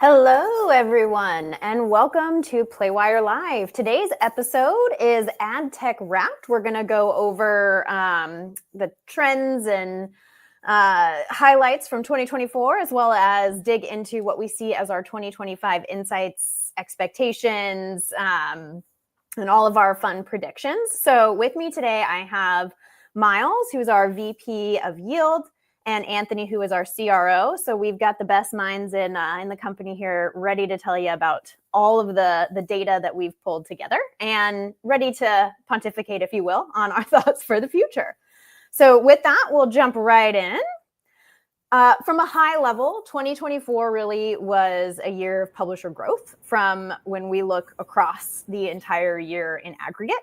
Hello, everyone, and welcome to Playwire Live. Today's episode is Ad Tech Wrapped. We're going to go over the trends and highlights from 2024, as well as dig into what we see as our 2025 insights, expectations, and all of our fun predictions. So with me today, I have Myles, who's our VP of Yield, and Anthony, who is our CRO. So we've got the best minds in the company here ready to tell you about all of the data that we've pulled together and ready to pontificate, if you will, on our thoughts for the future. So with that, we'll jump right in. From a high level, 2024 really was a year of publisher growth from when we look across the entire year in aggregate.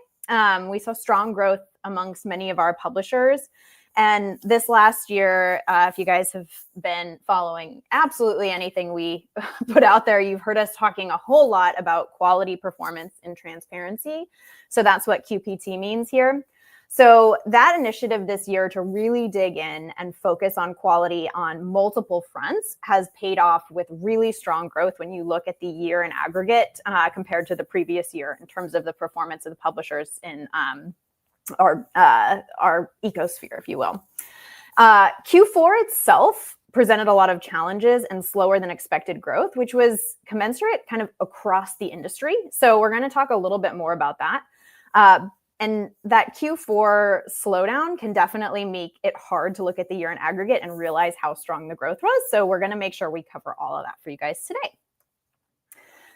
We saw strong growth amongst many of our publishers. And this last year, if you guys have been following absolutely anything we put out there, you've heard us talking a whole lot about quality, performance, and transparency. So that's what QPT means here. So that initiative this year to really dig in and focus on quality on multiple fronts has paid off with really strong growth when you look at the year in aggregate compared to the previous year in terms of the performance of the publishers in our ecosphere, if you will. Q4 itself presented a lot of challenges and slower than expected growth, which was commensurate kind of across the industry. So we're going to talk a little bit more about that. And that Q4 slowdown can definitely make it hard to look at the year in aggregate and realize how strong the growth was. So we're going to make sure we cover all of that for you guys today.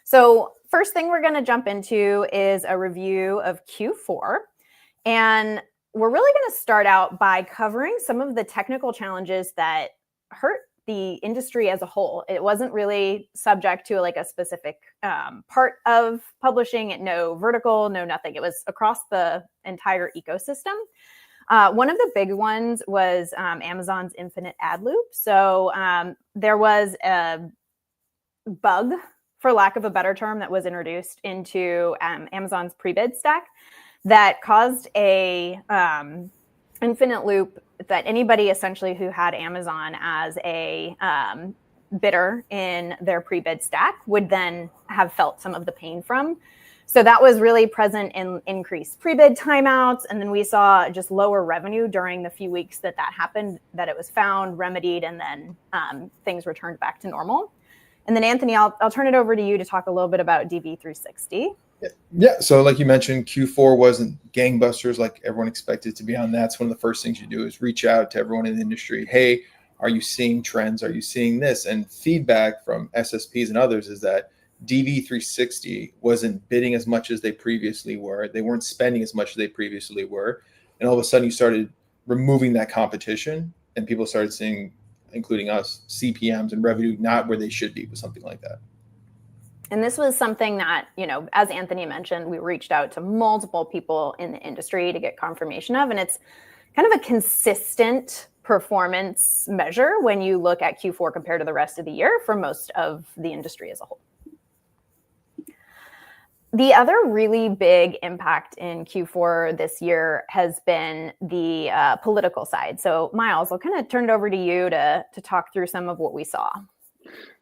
So first thing we're going to jump into is a review of Q4. And we're really going to start out by covering some of the technical challenges that hurt the industry as a whole. It wasn't really subject to like a specific part of publishing, no vertical, no nothing. It was across the entire ecosystem. One of the big ones was Amazon's infinite ad loop. So there was a bug, for lack of a better term, that was introduced into Amazon's pre-bid stack that caused a infinite loop that anybody essentially who had Amazon as a bidder in their pre-bid stack would then have felt some of the pain from. So that was really present in increased pre-bid timeouts. And then we saw just lower revenue during the few weeks that happened, that it was found, remedied, and then things returned back to normal. And then Anthony, I'll turn it over to you to talk a little bit about DV360. Yeah. So like you mentioned, Q4 wasn't gangbusters like everyone expected to be on. That's one of the first things you do is reach out to everyone in the industry. Hey, are you seeing trends? Are you seeing this? And feedback from SSPs and others is that DV360 wasn't bidding as much as they previously were. They weren't spending as much as they previously were. And all of a sudden you started removing that competition and people started seeing, including us, CPMs and revenue not where they should be with something like that. And this was something that, as Anthony mentioned, we reached out to multiple people in the industry to get confirmation of. And it's kind of a consistent performance measure when you look at Q4 compared to the rest of the year for most of the industry as a whole. The other really big impact in Q4 this year has been the political side. So Myles, I'll kind of turn it over to you to talk through some of what we saw.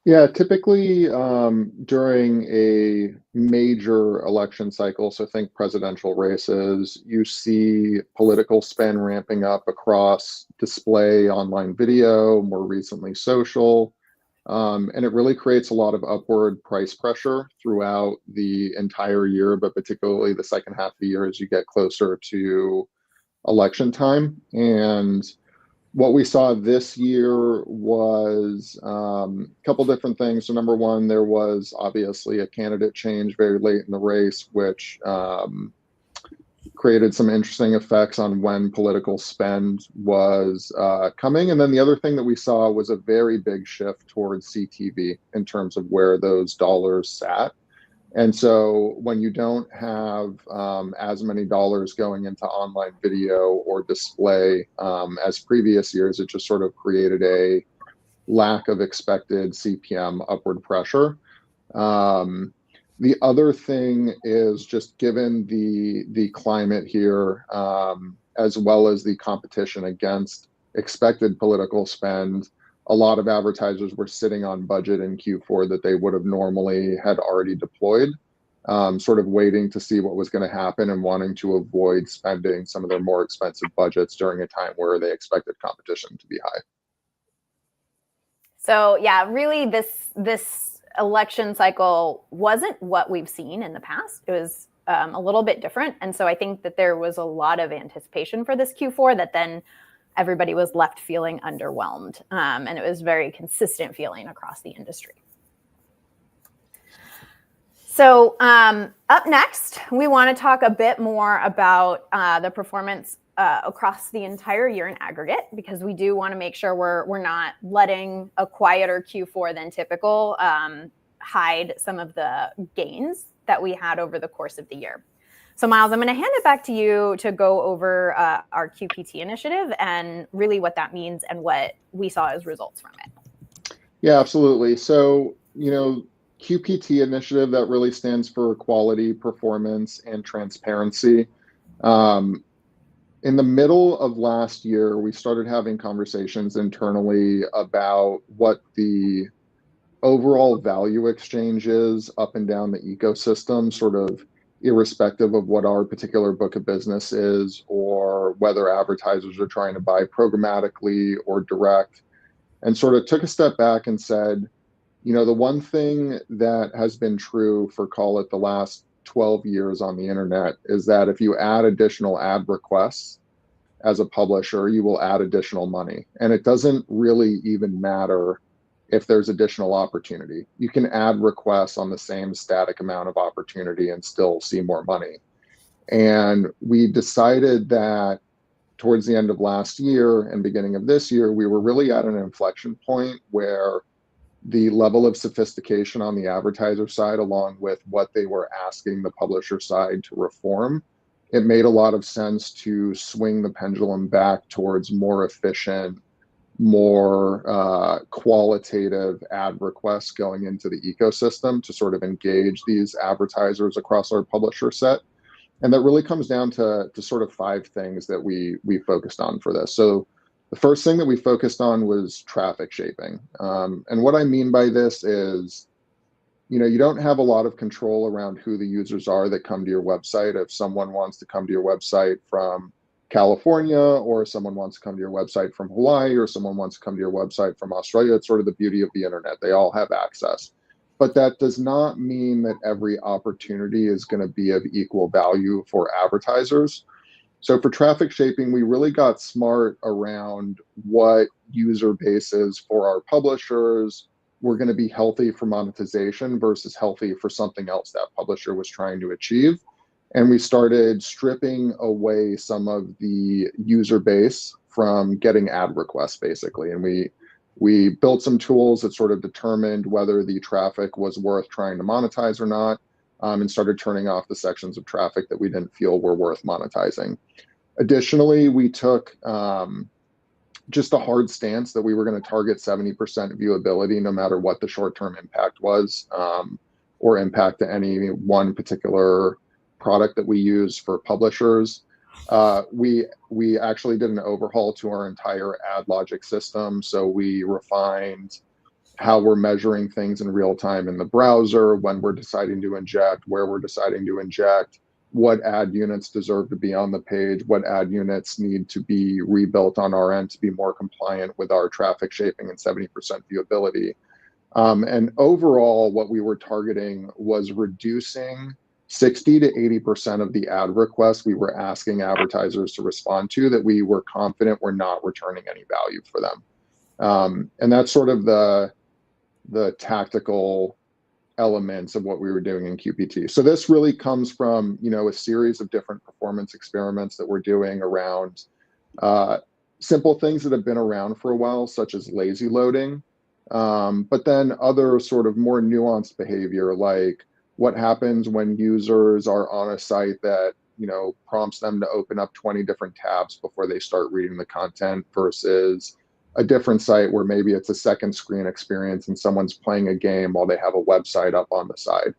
Yeah, typically during a major election cycle, so think presidential races, you see political spend ramping up across display, online video, more recently social, and it really creates a lot of upward price pressure throughout the entire year, but particularly the second half of the year as you get closer to election time. And what we saw this year was a couple different things. So number one, there was obviously a candidate change very late in the race, which created some interesting effects on when political spend was coming. And then the other thing that we saw was a very big shift towards CTV in terms of where those dollars sat. And so when you don't have as many dollars going into online video or display as previous years, it just sort of created a lack of expected CPM upward pressure. The other thing is just given the climate here, as well as the competition against expected political spend, a lot of advertisers were sitting on budget in Q4 that they would have normally had already deployed, sort of waiting to see what was going to happen and wanting to avoid spending some of their more expensive budgets during a time where they expected competition to be high. So yeah, really this election cycle wasn't what we've seen in the past. It was a little bit different. And so I think that there was a lot of anticipation for this Q4 that then everybody was left feeling underwhelmed. And it was very consistent feeling across the industry. So up next, we want to talk a bit more about the performance across the entire year in aggregate, because we do want to make sure we're not letting a quieter Q4 than typical hide some of the gains that we had over the course of the year. So Myles, I'm going to hand it back to you to go over our QPT initiative and really what that means and what we saw as results from it. Yeah, absolutely. So, QPT initiative, that really stands for quality, performance, and transparency. In the middle of last year, we started having conversations internally about what the overall value exchange is up and down the ecosystem, sort of irrespective of what our particular book of business is or whether advertisers are trying to buy programmatically or direct, and sort of took a step back and said, the one thing that has been true for, call it, the last 12 years on the internet is that if you add additional ad requests as a publisher, you will add additional money. And it doesn't really even matter if there's additional opportunity. You can add requests on the same static amount of opportunity and still see more money. And we decided that towards the end of last year and beginning of this year, we were really at an inflection point where the level of sophistication on the advertiser side, along with what they were asking the publisher side to reform, it made a lot of sense to swing the pendulum back towards more efficient, more qualitative ad requests going into the ecosystem to sort of engage these advertisers across our publisher set. And that really comes down to sort of 5 things that we focused on for this. So the first thing that we focused on was traffic shaping. And what I mean by this is, you don't have a lot of control around who the users are that come to your website. If someone wants to come to your website from California, or someone wants to come to your website from Hawaii, or someone wants to come to your website from Australia, it's sort of the beauty of the internet. They all have access. But that does not mean that every opportunity is going to be of equal value for advertisers. So for traffic shaping, we really got smart around what user bases for our publishers were going to be healthy for monetization versus healthy for something else that publisher was trying to achieve. And we started stripping away some of the user base from getting ad requests, basically. And we built some tools that sort of determined whether the traffic was worth trying to monetize or not, and started turning off the sections of traffic that we didn't feel were worth monetizing. Additionally, we took just a hard stance that we were going to target 70% viewability no matter what the short-term impact was, or impact to any one particular product that we use for publishers. We actually did an overhaul to our entire ad logic system. So we refined how we're measuring things in real time in the browser, when we're deciding to inject, where we're deciding to inject, what ad units deserve to be on the page, what ad units need to be rebuilt on our end to be more compliant with our traffic shaping and 70% viewability. And overall, what we were targeting was reducing 60 to 80% of the ad requests we were asking advertisers to respond to that we were confident were not returning any value for them. And that's sort of the tactical elements of what we were doing in QPT. So this really comes from, a series of different performance experiments that we're doing around simple things that have been around for a while, such as lazy loading, but then other sort of more nuanced behavior, like what happens when users are on a site that, prompts them to open up 20 different tabs before they start reading the content versus a different site where maybe it's a second screen experience and someone's playing a game while they have a website up on the side.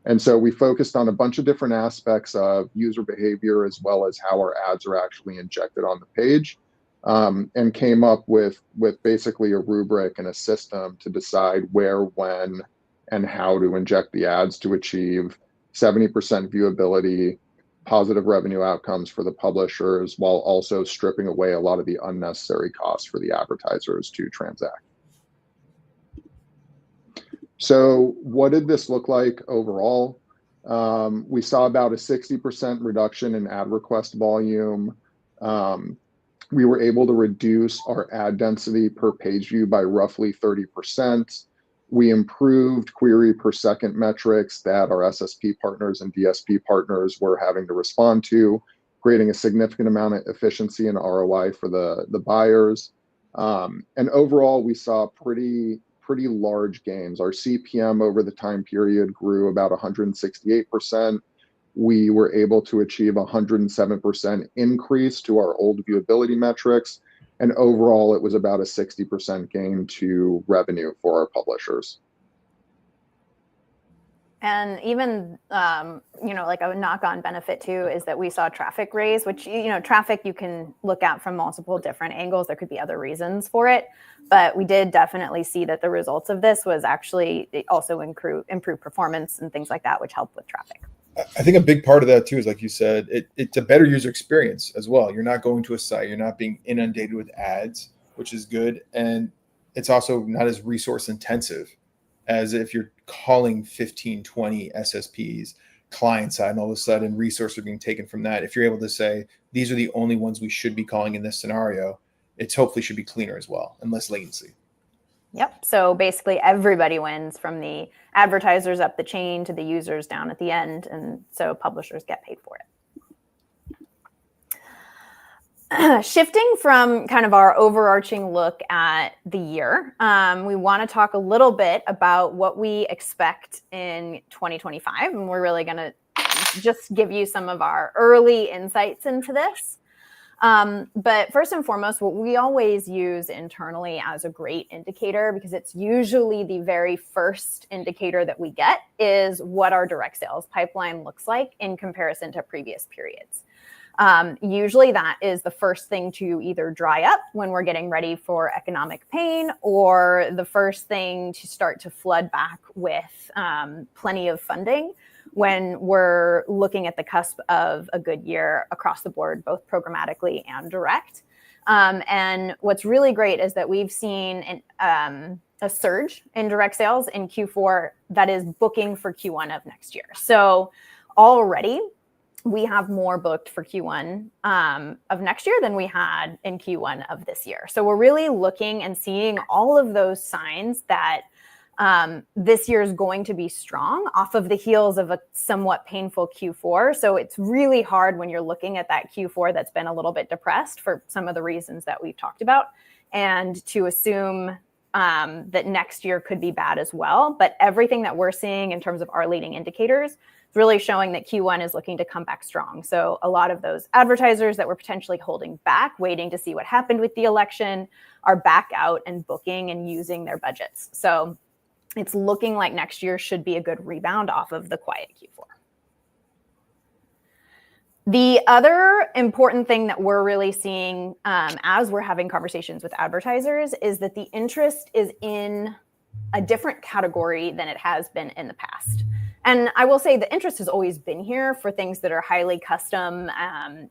And so we focused on a bunch of different aspects of user behavior as well as how our ads are actually injected on the page. and came up with basically a rubric and a system to decide where, when, and how to inject the ads to achieve 70% viewability, positive revenue outcomes for the publishers, while also stripping away a lot of the unnecessary costs for the advertisers to transact. So what did this look like overall? We saw about a 60% reduction in ad request volume. We were able to reduce our ad density per page view by roughly 30%. We improved query per second metrics that our SSP partners and DSP partners were having to respond to, creating a significant amount of efficiency and ROI for the buyers. And overall, we saw pretty large gains. Our CPM over the time period grew about 168%. We were able to achieve a 107% increase to our old viewability metrics. And overall, it was about a 60% gain to revenue for our publishers. And even, like a knock-on benefit too is that we saw traffic raise, which, traffic you can look at from multiple different angles. There could be other reasons for it, but we did definitely see that the results of this was actually also improve performance and things like that, which helped with traffic. I think a big part of that too is, like you said, it's a better user experience as well. You're not going to a site, you're not being inundated with ads, which is good. And it's also not as resource intensive as if you're calling 15, 20 SSPs client side, and all of a sudden resources are being taken from that. If you're able to say, these are the only ones we should be calling in this scenario, it's hopefully should be cleaner as well and less latency. Yep. So basically everybody wins, from the advertisers up the chain to the users down at the end. And so publishers get paid for it. Shifting from kind of our overarching look at the year, we want to talk a little bit about what we expect in 2025. And we're really going to just give you some of our early insights into this. But first and foremost, what we always use internally as a great indicator, because it's usually the very first indicator that we get, is what our direct sales pipeline looks like in comparison to previous periods. Usually that is the first thing to either dry up when we're getting ready for economic pain, or the first thing to start to flood back with plenty of funding when we're looking at the cusp of a good year across the board, both programmatically and direct. And what's really great is that we've seen a surge in direct sales in Q4 that is booking for Q1 of next year. So already we have more booked for Q1 of next year than we had in Q1 of this year. So we're really looking and seeing all of those signs that this year is going to be strong off of the heels of a somewhat painful Q4. So it's really hard when you're looking at that Q4 that's been a little bit depressed for some of the reasons that we've talked about, and to assume that next year could be bad as well. But everything that we're seeing in terms of our leading indicators is really showing that Q1 is looking to come back strong. So a lot of those advertisers that were potentially holding back, waiting to see what happened with the election, are back out and booking and using their budgets. So it's looking like next year should be a good rebound off of the quiet Q4. The other important thing that we're really seeing as we're having conversations with advertisers is that the interest is in a different category than it has been in the past. And I will say the interest has always been here for things that are highly custom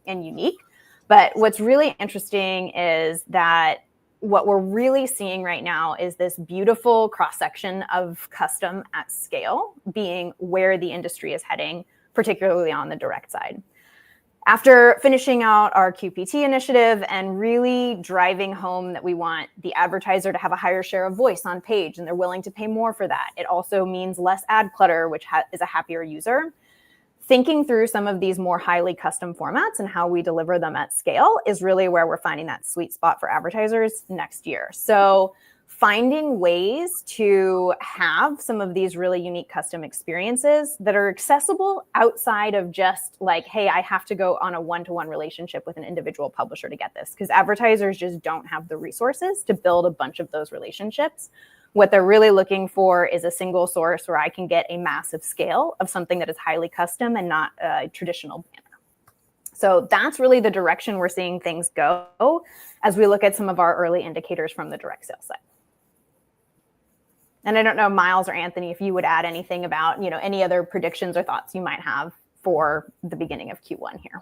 and unique. But what's really interesting is that what we're really seeing right now is this beautiful cross-section of custom at scale being where the industry is heading, particularly on the direct side. After finishing out our QPT initiative and really driving home that we want the advertiser to have a higher share of voice on page, and they're willing to pay more for that, it also means less ad clutter, which is a happier user. Thinking through some of these more highly custom formats and how we deliver them at scale is really where we're finding that sweet spot for advertisers next year. So finding ways to have some of these really unique custom experiences that are accessible outside of just like, hey, I have to go on a one-to-one relationship with an individual publisher to get this, because advertisers just don't have the resources to build a bunch of those relationships. What they're really looking for is a single source where I can get a massive scale of something that is highly custom and not a traditional banner. So that's really the direction we're seeing things go as we look at some of our early indicators from the direct sales side. And I don't know, Myles or Anthony, if you would add anything about, any other predictions or thoughts you might have for the beginning of Q1 here.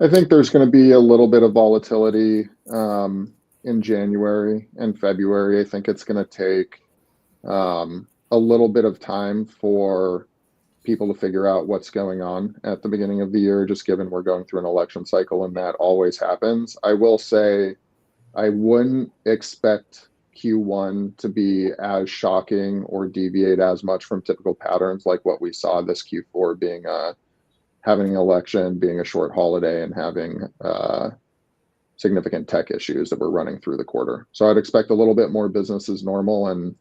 I think there's going to be a little bit of volatility in January and February. I think it's going to take a little bit of time for people to figure out what's going on at the beginning of the year, just given we're going through an election cycle and that always happens. I will say I wouldn't expect Q1 to be as shocking or deviate as much from typical patterns like what we saw this Q4 being having an election, being a short holiday, and having significant tech issues that were running through the quarter. So I'd expect a little bit more business as normal. And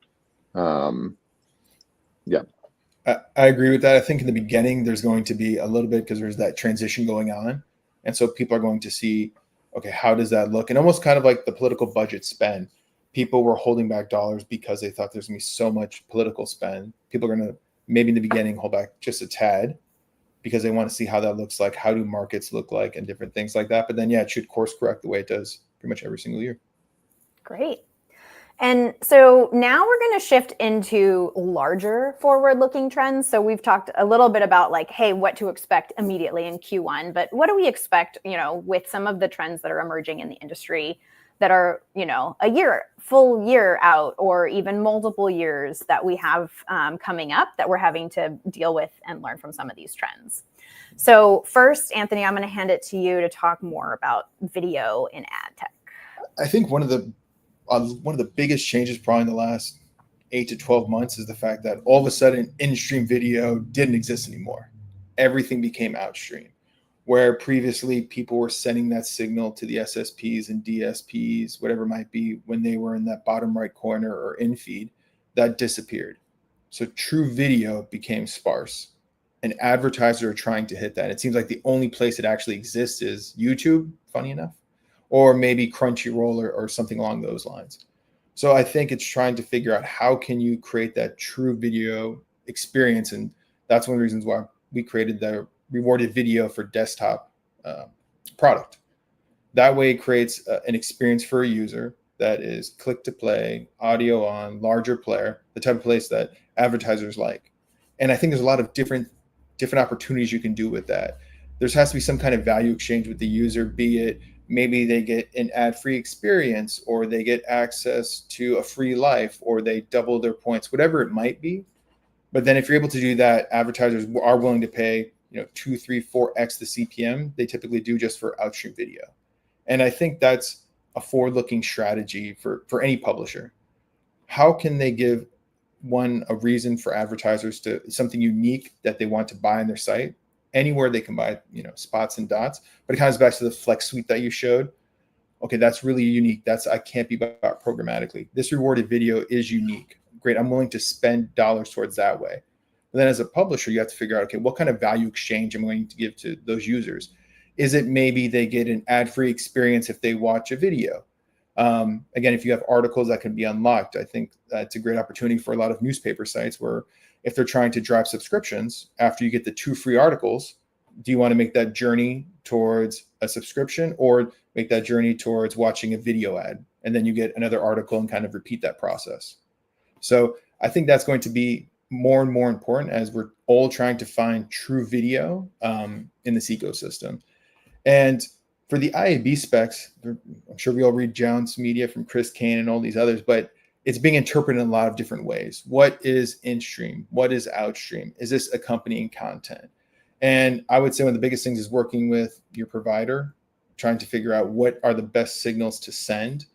I agree with that. I think in the beginning, there's going to be a little bit because there's that transition going on. And so people are going to see, okay, how does that look? And almost kind of like the political budget spend. People were holding back dollars because they thought there's going to be so much political spend. People are going to maybe in the beginning hold back just a tad because they want to see how that looks like. How do markets look like and different things like that. But then, it should course correct the way it does pretty much every single year. Great. And so now we're going to shift into larger forward-looking trends. So we've talked a little bit about what to expect immediately in Q1, but what do we expect, with some of the trends that are emerging in the industry that are, full year out, or even multiple years that we have coming up that we're having to deal with and learn from some of these trends. So first, Anthony, I'm going to hand it to you to talk more about video in ad tech. I think one of the biggest changes probably in the last 8 to 12 months is the fact that all of a sudden in-stream video didn't exist anymore. Everything became outstream, where previously people were sending that signal to the SSPs and DSPs, whatever it might be, when they were in that bottom right corner or in feed, that disappeared. So true video became sparse, and advertisers are trying to hit that. It seems like the only place it actually exists is YouTube, funny enough, or maybe Crunchyroll or something along those lines. So I think it's trying to figure out how can you create that true video experience. And that's one of the reasons why we created the rewarded video for desktop product. That way it creates an experience for a user that is click to play, audio on, larger player, the type of place that advertisers like. And I think there's a lot of different opportunities you can do with that. There has to be some kind of value exchange with the user, be it maybe they get an ad-free experience, or they get access to a free life, or they double their points, whatever it might be. But then if you're able to do that, advertisers are willing to pay 2, 3, 4x the CPM they typically do just for outstream video. And I think that's a forward-looking strategy for any publisher. How can they give a reason for advertisers to something unique that they want to buy on their site? Anywhere they can buy, spots and dots, but it comes back to the flex suite that you showed. Okay, that's really unique. I can't be bought programmatically. This rewarded video is unique. Great, I'm willing to spend dollars towards that way. And then as a publisher, you have to figure out, okay, what kind of value exchange I'm going to give to those users? Is it maybe they get an ad-free experience if they watch a video? Again, if you have articles that can be unlocked, I think that's a great opportunity for a lot of newspaper sites where if they're trying to drive subscriptions, after you get the 2 free articles, do you want to make that journey towards a subscription or make that journey towards watching a video ad? And then you get another article and kind of repeat that process. So I think that's going to be more and more important as we're all trying to find true video in this ecosystem. And for the IAB specs, I'm sure we all read Jounce Media from Chris Kane and all these others, but it's being interpreted in a lot of different ways. What is in-stream? What is outstream? Is this accompanying content? And I would say one of the biggest things is working with your provider, trying to figure out what are the best signals to send.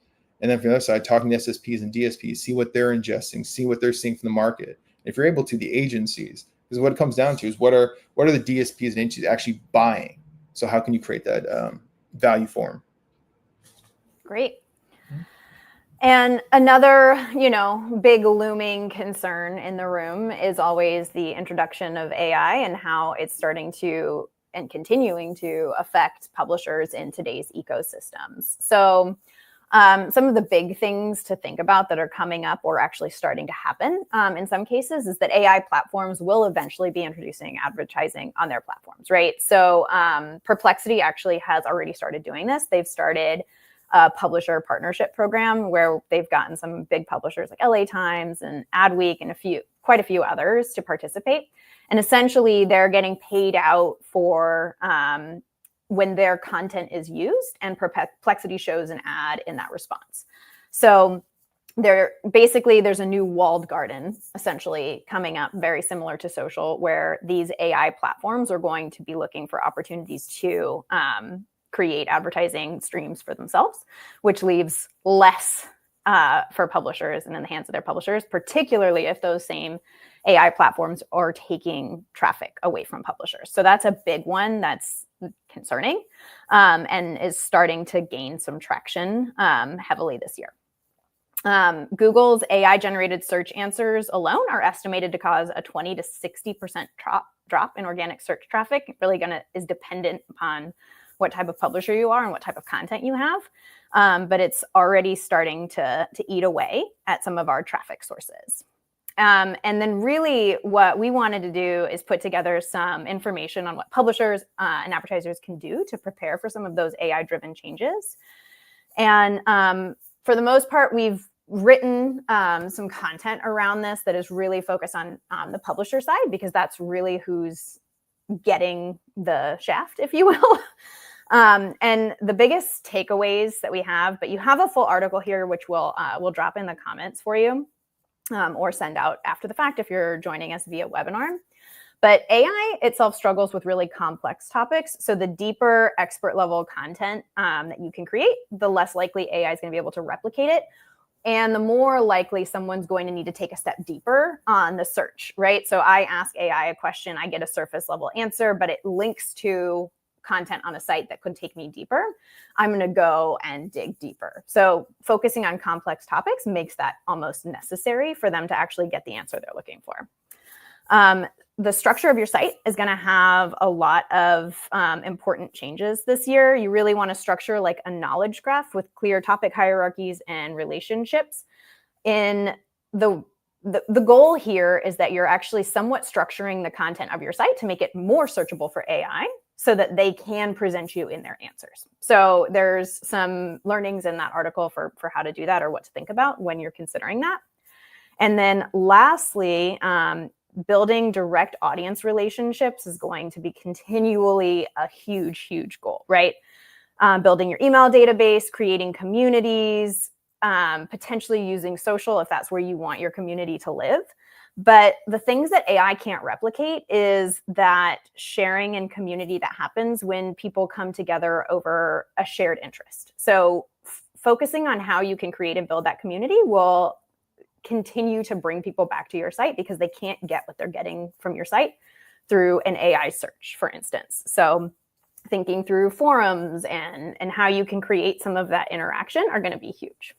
And then from the other side, talking to SSPs and DSPs, see what they're ingesting, see what they're seeing from the market. If you're able to, the agencies, because what it comes down to is what are the DSPs and agencies actually buying? So how can you create that value for them? Great. And another, big looming concern in the room is always the introduction of AI and how it's starting to and continuing to affect publishers in today's ecosystems. So Some of the big things to think about that are coming up or actually starting to happen in some cases is that AI platforms will eventually be introducing advertising on their platforms, right? So Perplexity actually has already started doing this. They've started a publisher partnership program where they've gotten some big publishers like LA Times and Adweek and quite a few others to participate. And essentially they're getting paid out for when their content is used, and Perplexity shows an ad in that response. So there's a new walled garden essentially coming up, very similar to social, where these AI platforms are going to be looking for opportunities to create advertising streams for themselves, which leaves less for publishers and in the hands of their publishers, particularly if those same AI platforms are taking traffic away from publishers. So that's a big one that's concerning and is starting to gain some traction heavily this year. Google's AI-generated search answers alone are estimated to cause a 20 to 60% drop in organic search traffic. It really is dependent upon what type of publisher you are and what type of content you have. But it's already starting to eat away at some of our traffic sources. And then really what we wanted to do is put together some information on what publishers and advertisers can do to prepare for some of those AI-driven changes. And for the most part, we've written some content around this that is really focused on the publisher side, because that's really who's getting the shaft, if you will. And the biggest takeaways that we have, but you have a full article here, which we'll drop in the comments for you or send out after the fact if you're joining us via webinar. But AI itself struggles with really complex topics. So the deeper expert level content that you can create, the less likely AI is going to be able to replicate it. And the more likely someone's going to need to take a step deeper on the search, right? So I ask AI a question, I get a surface level answer, but it links to content on a site that could take me deeper. I'm going to go and dig deeper. So focusing on complex topics makes that almost necessary for them to actually get the answer they're looking for. The structure of your site is going to have a lot of important changes this year. You really want to structure like a knowledge graph with clear topic hierarchies and relationships. In the goal here is that you're actually somewhat structuring the content of your site to make it more searchable for AI so that they can present you in their answers. So there's some learnings in that article for how to do that or what to think about when you're considering that. And then lastly, building direct audience relationships is going to be continually a huge, huge goal, right? Building your email database, creating communities, potentially using social if that's where you want your community to live. But the things that AI can't replicate is that sharing and community that happens when people come together over a shared interest. So focusing on how you can create and build that community will continue to bring people back to your site because they can't get what they're getting from your site through an AI search, for instance. So thinking through forums and how you can create some of that interaction are going to be huge.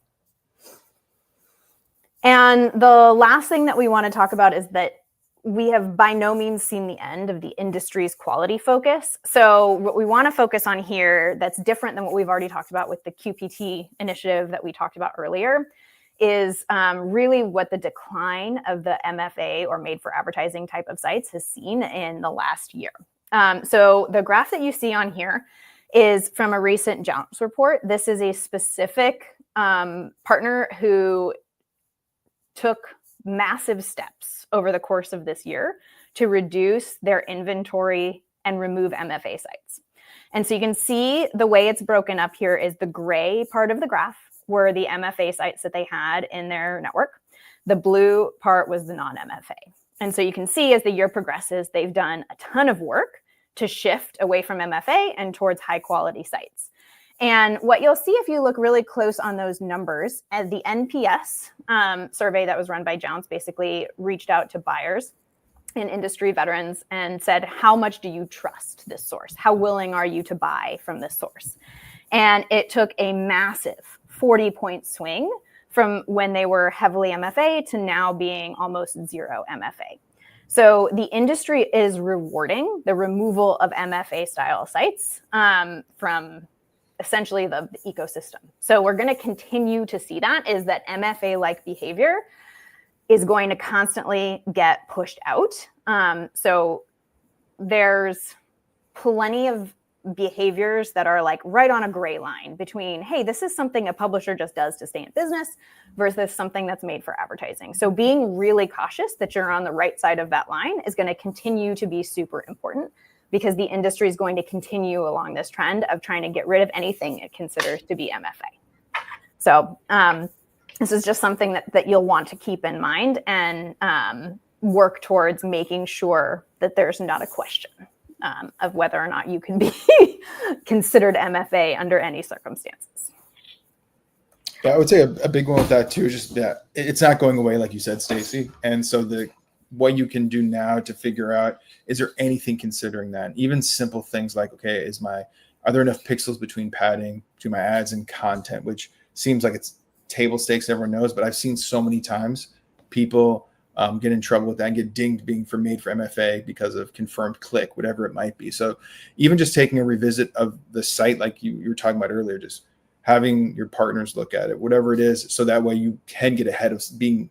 And the last thing that we want to talk about is that we have by no means seen the end of the industry's quality focus. So what we want to focus on here that's different than what we've already talked about with the QPT initiative that we talked about earlier is really what the decline of the MFA or made for advertising type of sites has seen in the last year. So the graph that you see on here is from a recent Jounce report. This is a specific partner who took massive steps over the course of this year to reduce their inventory and remove MFA sites. And so you can see the way it's broken up here is the gray part of the graph were the MFA sites that they had in their network. The blue part was the non-MFA. And so you can see as the year progresses, they've done a ton of work to shift away from MFA and towards high quality sites. And what you'll see if you look really close on those numbers, as the NPS survey that was run by Jounce basically reached out to buyers and industry veterans and said, how much do you trust this source? How willing are you to buy from this source? And it took a massive 40-point swing from when they were heavily MFA to now being almost zero MFA. So the industry is rewarding the removal of MFA style sites from essentially the ecosystem. So we're going to continue to see that MFA-like behavior is going to constantly get pushed out. So there's plenty of behaviors that are like right on a gray line between, hey, this is something a publisher just does to stay in business versus something that's made for advertising. So being really cautious that you're on the right side of that line is going to continue to be super important, because the industry is going to continue along this trend of trying to get rid of anything it considers to be MFA. So this is just something that you'll want to keep in mind and work towards making sure that there's not a question of whether or not you can be considered MFA under any circumstances. Yeah, I would say a big one with that too, just that it's not going away, like you said, Stacy. And so what you can do now to figure out, is there anything considering that? Even simple things like, okay, are there enough pixels between padding to my ads and content, which seems like it's table stakes, everyone knows, but I've seen so many times people get in trouble with that and get dinged being made for MFA because of confirmed click, whatever it might be. So even just taking a revisit of the site, like you were talking about earlier, just having your partners look at it, whatever it is, so that way you can get ahead of being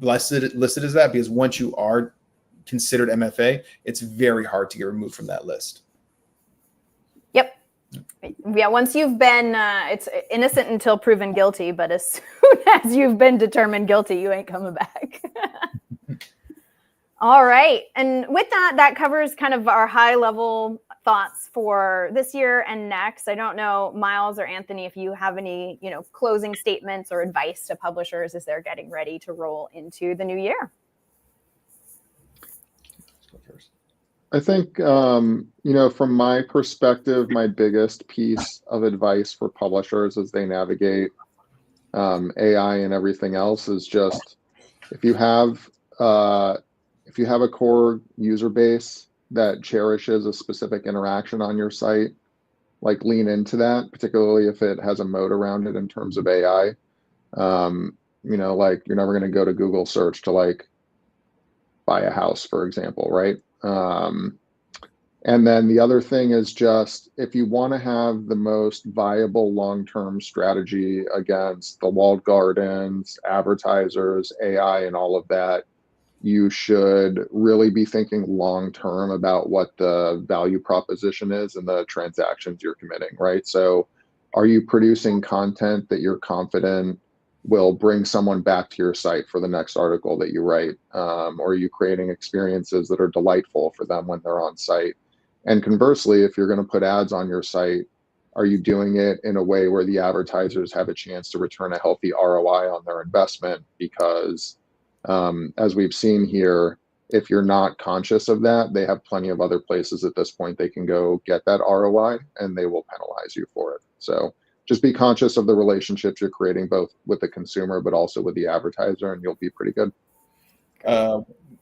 listed as that, because once you are considered MFA, it's very hard to get removed from that list. Yep. Yeah, once you've been, it's innocent until proven guilty, but as soon as you've been determined guilty, you ain't coming back. All right. And with that covers kind of our high level thoughts for this year and next. I don't know, Myles or Anthony, if you have any, closing statements or advice to publishers as they're getting ready to roll into the new year. I think, from my perspective, my biggest piece of advice for publishers as they navigate AI and everything else is just, if you have a core user base that cherishes a specific interaction on your site, like lean into that, particularly if it has a moat around it in terms of AI. Like you're never going to go to Google search to like buy a house, for example, right? And then the other thing is just, if you want to have the most viable long-term strategy against the walled gardens, advertisers, AI, and all of that, you should really be thinking long-term about what the value proposition is and the transactions you're committing, right? So are you producing content that you're confident will bring someone back to your site for the next article that you write? Or are you creating experiences that are delightful for them when they're on site? And conversely, if you're going to put ads on your site, are you doing it in a way where the advertisers have a chance to return a healthy ROI on their investment? Because as we've seen here, if you're not conscious of that, they have plenty of other places at this point they can go get that ROI, and they will penalize you for it. So just be conscious of the relationships you're creating, both with the consumer, but also with the advertiser, and you'll be pretty good.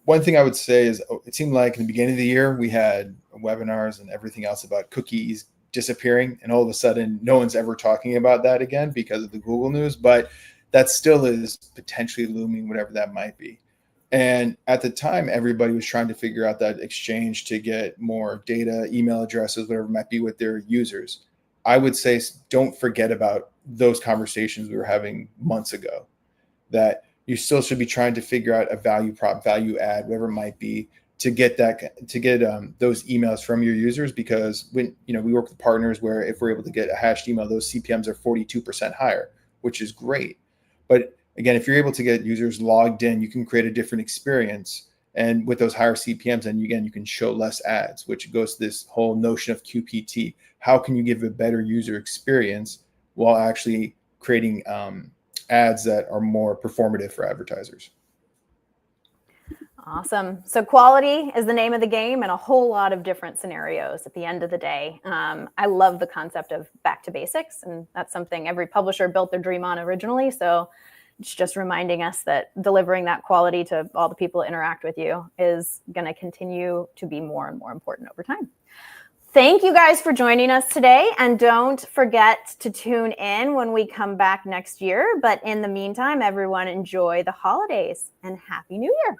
One thing I would say is, it seemed like in the beginning of the year, we had webinars and everything else about cookies disappearing, and all of a sudden no one's ever talking about that again because of the Google news, but that still is potentially looming, whatever that might be. And at the time, everybody was trying to figure out that exchange to get more data, email addresses, whatever it might be, with their users. I would say don't forget about those conversations we were having months ago, that you still should be trying to figure out a value prop, value add, whatever it might be, to get those emails from your users. Because when we work with partners where if we're able to get a hashed email, those CPMs are 42% higher, which is great. But again, if you're able to get users logged in, you can create a different experience. And with those higher CPMs, and again, you can show less ads, which goes to this whole notion of QPT. How can you give a better user experience while actually creating ads that are more performative for advertisers? Awesome. So quality is the name of the game in a whole lot of different scenarios at the end of the day. I love the concept of back to basics, and that's something every publisher built their dream on originally. So it's just reminding us that delivering that quality to all the people that interact with you is going to continue to be more and more important over time. Thank you guys for joining us today. And don't forget to tune in when we come back next year. But in the meantime, everyone enjoy the holidays and Happy New Year.